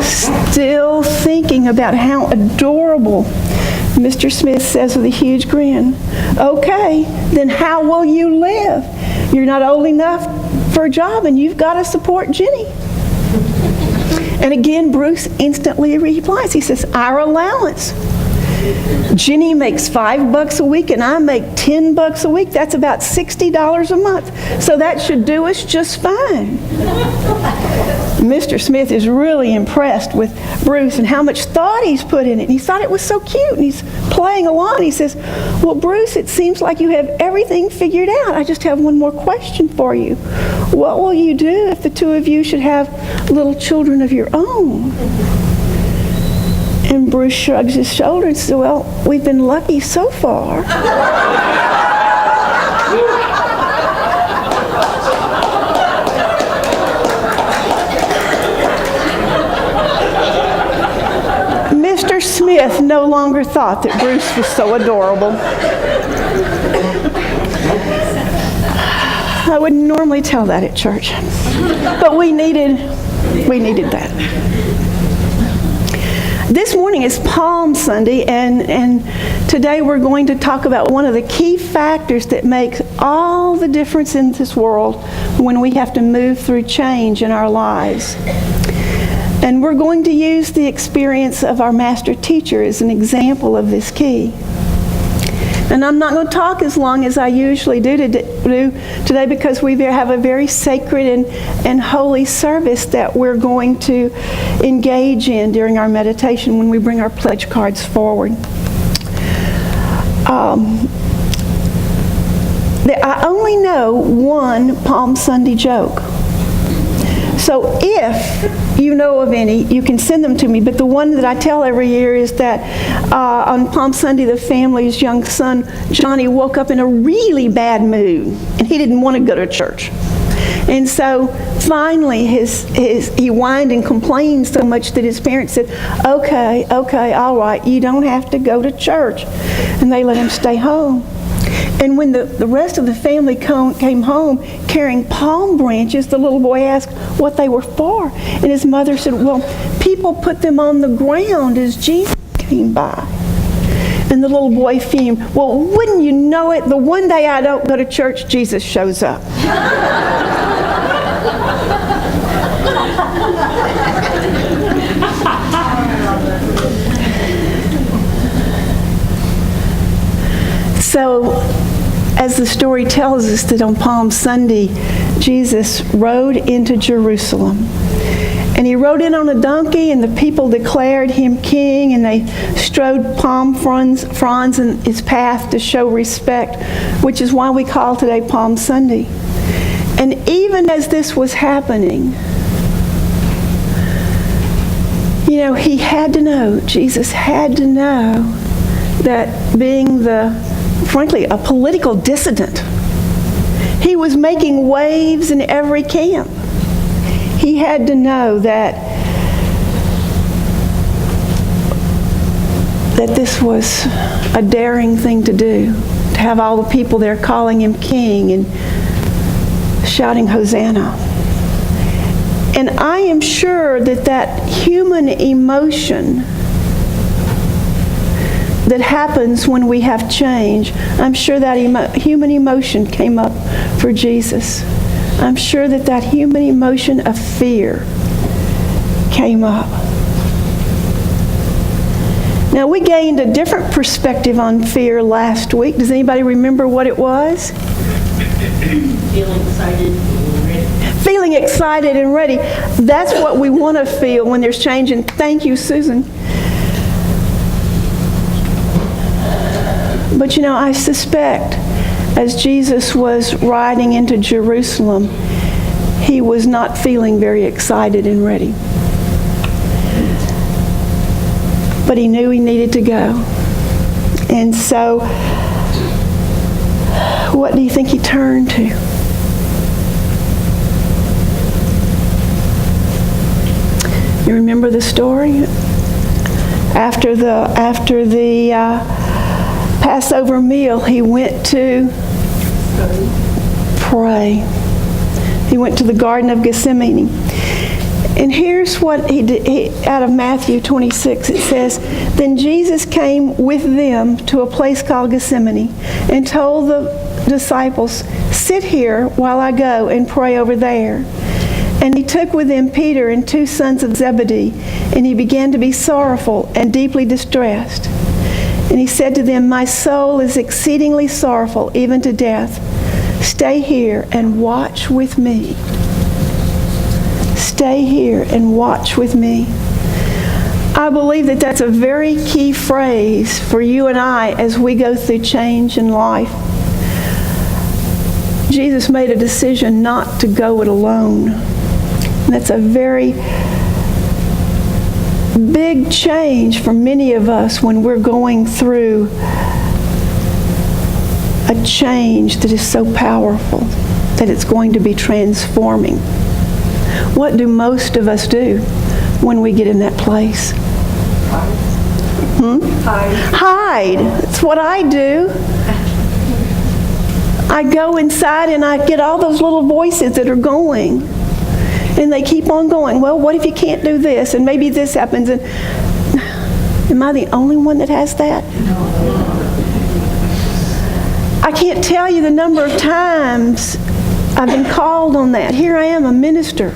still thinking about how adorable Mr. Smith says with a huge grin, "Okay, then how will you live? You're not old enough for a job and you've got to support Jenny." And again, Bruce instantly replies. He says, "Our allowance. Jenny makes $5 a week and I make $10 a week. That's about $60 a month. So that should do us just fine." Mr. Smith is really impressed with Bruce and how much thought he's put in it. And he thought it was so cute. And he's playing along. And he says, "Well, Bruce, it seems like you have everything figured out. I just have one more question for you. What will you do if the two of you should have little children of your own?" And Bruce shrugs his shoulders and says, "Well, we've been lucky so far." Mr. Smith no longer thought that Bruce was so adorable. I wouldn't normally tell that at church, but we needed that. This morning is Palm Sunday, and today we're going to talk about one of the key factors that makes all the difference in this world when we have to move through change in our lives. And we're going to use the experience of our master teacher as an example of this key. And I'm not going to talk as long as I usually do today because we have a very sacred and holy service that we're going to engage in during our meditation when we bring our pledge cards forward. I only know one Palm Sunday joke. So if you know of any, you can send them to me. But the one that I tell every year is that on Palm Sunday, the family's young son, Johnny, woke up in a really bad mood. And he didn't want to go to church. And so finally, he whined and complained so much that his parents said, okay, all right, you don't have to go to church. And they let him stay home. And when the rest of the family came home carrying palm branches, the little boy asked what they were for. And his mother said, "Well, people put them on the ground as Jesus came by." And the little boy fumed, "Well, wouldn't you know it, the one day I don't go to church, Jesus shows up." So, as the story tells us that on Palm Sunday, Jesus rode into Jerusalem. And he rode in on a donkey, and the people declared him king, and they strode palm fronds in his path to show respect, which is why we call today Palm Sunday. And even as this was happening, he had to know, Jesus had to know that being frankly, a political dissident, he was making waves in every camp. He had to know that this was a daring thing to do, to have all the people there calling him king and shouting Hosanna. And I am sure that human emotion that happens when we have change, I'm sure that human emotion came up for Jesus. I'm sure that human emotion of fear came up. Now, we gained a different perspective on fear last week. Does anybody remember what it was? Feeling excited and ready. Feeling excited and ready. That's what we want to feel when there's change. And thank you, Susan. But I suspect as Jesus was riding into Jerusalem, he was not feeling very excited and ready. But he knew he needed to go. And so, what do you think he turned to? You remember the story? After the Passover meal, he went to pray. He went to the Garden of Gethsemane. And here's what he did, out of Matthew 26, it says, "Then Jesus came with them to a place called Gethsemane and told the disciples, 'Sit here while I go and pray over there.' And he took with him Peter and 2 sons of Zebedee, and he began to be sorrowful and deeply distressed. And he said to them, 'My soul is exceedingly sorrowful, even to death. Stay here and watch with me.'" Stay here and watch with me. I believe that that's a very key phrase for you and I as we go through change in life. Jesus made a decision not to go it alone. And that's a very big change for many of us when we're going through a change that is so powerful that it's going to be transforming. What do most of us do when we get in that place? Hide. That's what I do. I go inside and I get all those little voices that are going. And they keep on going. Well, what if you can't do this? And maybe this happens. And am I the only one that has that? I can't tell you the number of times I've been called on that. Here I am, a minister.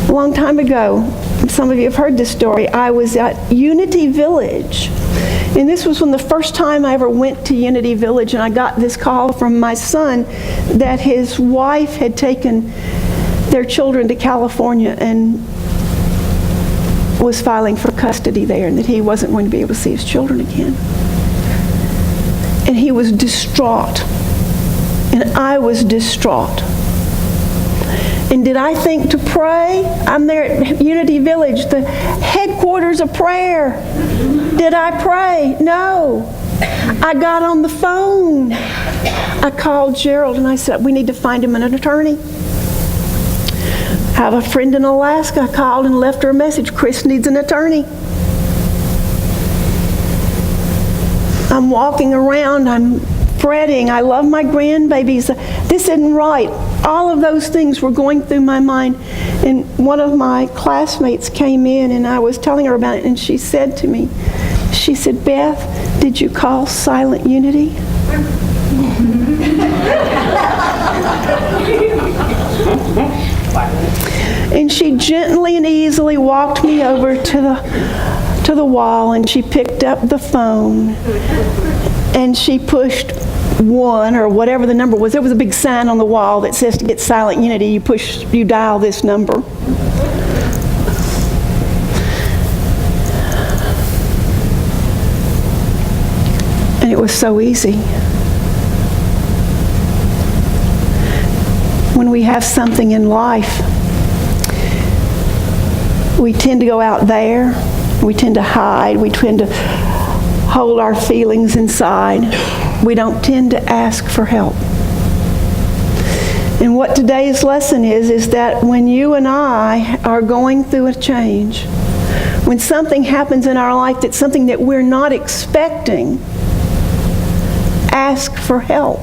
A long time ago, some of you have heard this story, I was at Unity Village. And this was when the first time I ever went to Unity Village, and I got this call from my son that his wife had taken their children to California and was filing for custody there, and that he wasn't going to be able to see his children again. And he was distraught. And I was distraught. And did I think to pray? I'm there at Unity Village, the headquarters of prayer. Did I pray? No. I got on the phone. I called Gerald and I said, we need to find him an attorney. I have a friend in Alaska. I called and left her a message. Chris needs an attorney. I'm walking around. I'm fretting. I love my grandbabies. This isn't right. All of those things were going through my mind. And one of my classmates came in and I was telling her about it, and she said to me, she said, "Beth, did you call Silent Unity?" And she gently and easily walked me over to the wall, and she picked up the phone and she pushed 1 or whatever the number was. There was a big sign on the wall that says to get Silent Unity, you dial this number. And it was so easy. When we have something in life, we tend to go out there, we tend to hide, we tend to hold our feelings inside. We don't tend to ask for help. And what today's lesson is that when you and I are going through a change, when something happens in our life that's something that we're not expecting, ask for help.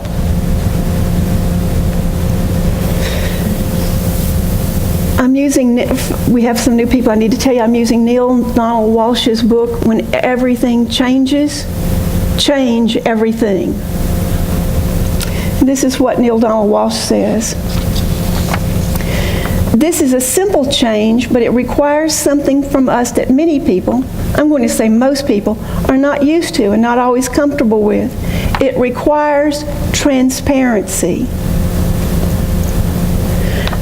We have some new people I need to tell you. I'm using Neil Donald Walsh's book, When Everything Changes, Change Everything. This is what Neil Donald Walsh says. This is a simple change, but it requires something from us that many people, I'm going to say most people, are not used to and not always comfortable with. It requires transparency.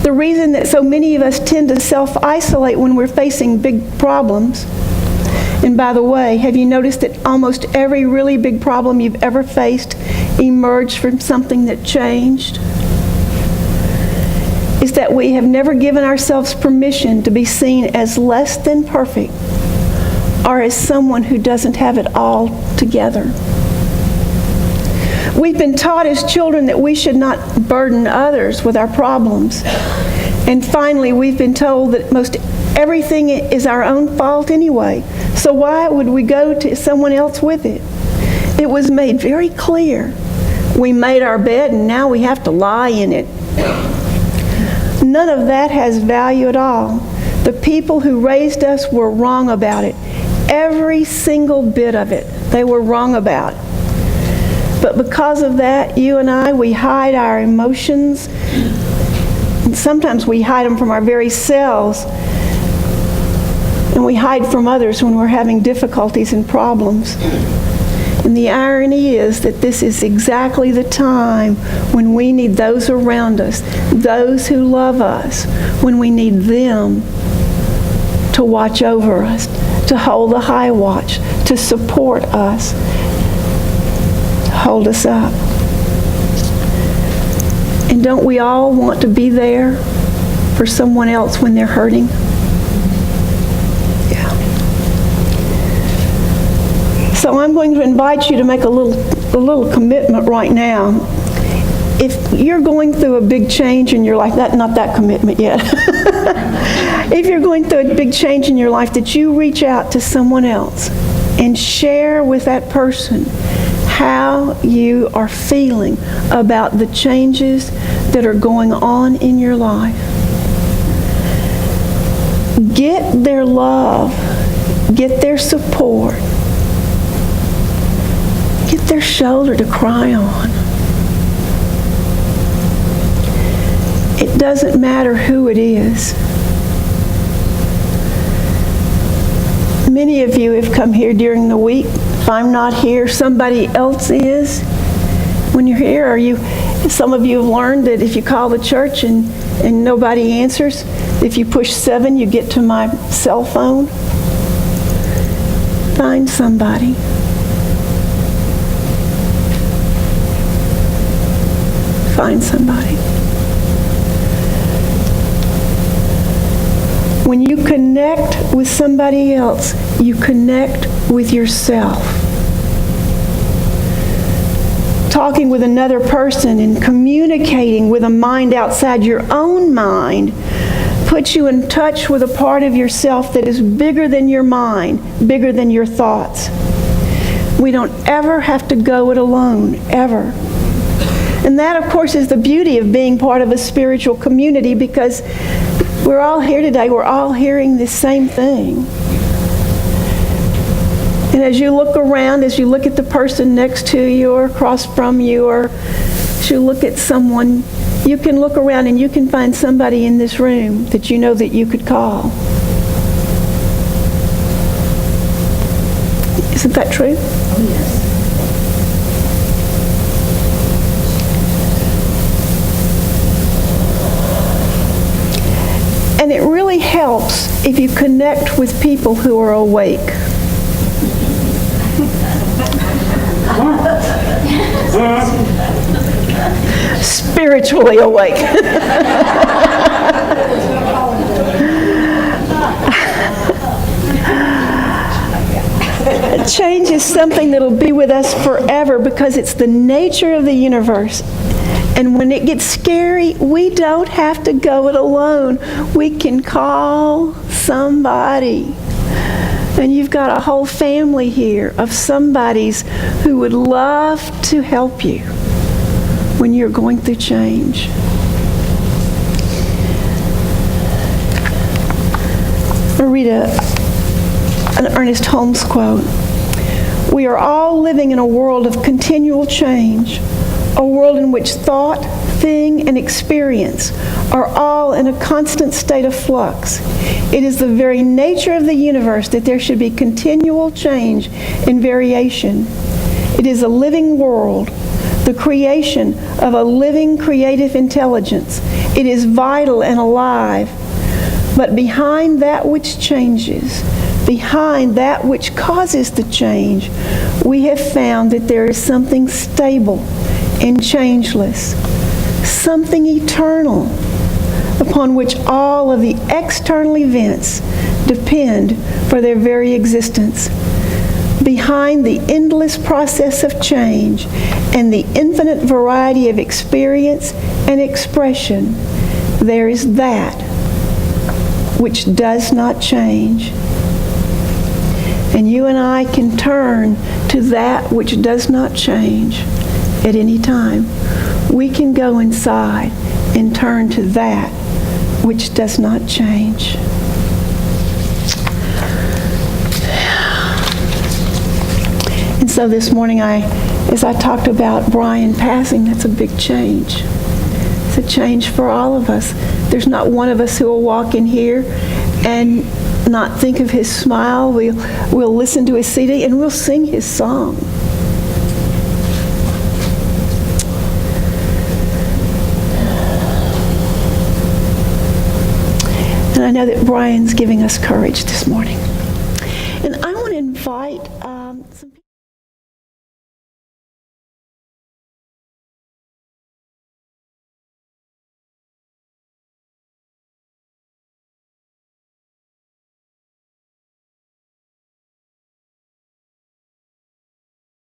The reason that so many of us tend to self-isolate when we're facing big problems, and by the way, have you noticed that almost every really big problem you've ever faced emerged from something that changed? Is that we have never given ourselves permission to be seen as less than perfect or as someone who doesn't have it all together. We've been taught as children that we should not burden others with our problems. And finally, we've been told that most everything is our own fault anyway. So why would we go to someone else with it? It was made very clear. We made our bed and now we have to lie in it. None of that has value at all. The people who raised us were wrong about it. Every single bit of it, they were wrong about. But because of that, you and I, we hide our emotions. And sometimes we hide them from our very selves. And we hide from others when we're having difficulties and problems. And the irony is that this is exactly the time when we need those around us, those who love us, when we need them to watch over us, to hold the high watch, to support us, to hold us up. And don't we all want to be there for someone else when they're hurting? Yeah. So I'm going to invite you to make a little commitment right now. If you're going through a big change in your life, not that commitment yet. If you're going through a big change in your life, that you reach out to someone else and share with that person how you are feeling about the changes that are going on in your life. Get their love, get their support, get their shoulder to cry on. It doesn't matter who it is. Many of you have come here during the week. If I'm not here, somebody else is. When you're here, some of you have learned that if you call the church and nobody answers, if you push 7, you get to my cell phone. Find somebody. Find somebody. When you connect with somebody else, you connect with yourself. Talking with another person and communicating with a mind outside your own mind puts you in touch with a part of yourself that is bigger than your mind, bigger than your thoughts. We don't ever have to go it alone, ever. And that, of course, is the beauty of being part of a spiritual community, because we're all here today. We're all hearing the same thing. And as you look around, as you look at the person next to you or across from you, or as you look at someone, you can look around and you can find somebody in this room that you know that you could call. Isn't that true? Oh, yes. And it really helps if you connect with people who are awake. Spiritually awake. Change is something that'll be with us forever because it's the nature of the universe. And when it gets scary, we don't have to go it alone. We can call somebody. And you've got a whole family here of somebodies who would love to help you when you're going through change. I'll read an Ernest Holmes quote. We are all living in a world of continual change. A world in which thought, thing, and experience are all in a constant state of flux. It is the very nature of the universe that there should be continual change and variation. It is a living world, the creation of a living creative intelligence. It is vital and alive. But behind that which changes, behind that which causes the change, we have found that there is something stable and changeless, something eternal, upon which all of the external events depend for their very existence. Behind the endless process of change and the infinite variety of experience and expression, there is that which does not change. And you and I can turn to that which does not change at any time. We can go inside and turn to that which does not change. And so this morning, as I talked about Brian passing, that's a big change. It's a change for all of us. There's not one of us who will walk in here and not think of his smile. We'll listen to his CD and we'll sing his song. And I know that Brian's giving us courage this morning. And I want to invite